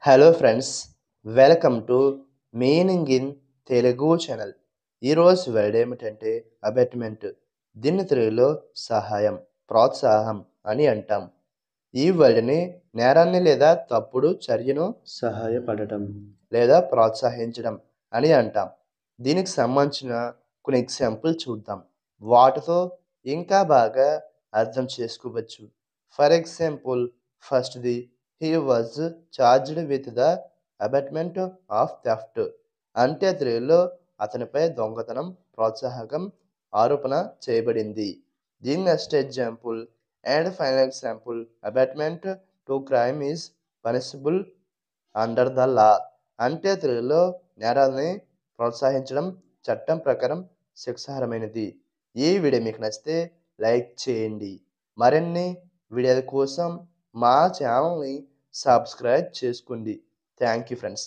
Hello friends, welcome to meaning in Telugu channel. ఈరోజు word ఏమిటంటే abetment. దీన్ని తెలుగులో సహాయం, ప్రోత్సాహం అని అంటాం. ఈ వర్డ్ని నేరాన్ని లేదా తప్పుడు చర్యను సహాయపడటం లేదా ప్రోత్సహించడం అని అంటాం. దీనికి సంబంధించిన కొన్ని ఎగ్జాంపుల్ చూద్దాం. వాటితో ఇంకా బాగా అర్థం చేసుకోవచ్చు. ఫర్ ఎగ్జాంపుల్, ఫస్ట్‌ది, he was charged with the abetment of theft. అంటే తెలుగులో అతనిపై దొంగతనం ప్రోత్సాహకం ఆరోపణ చేయబడింది. దీని next example and final example, abetment to crime is punishable under the law. అంటే తెలుగులో నేరాల్ని ప్రోత్సహించడం చట్టం ప్రకారం శిక్షార్హమైనది. ఈ వీడియో మీకు నచ్చితే లైక్ చేయండి. మరిన్ని వీడియోల కోసం మా ఛానల్ని సబ్స్క్రైబ్ చేసుకోండి. Thank you friends.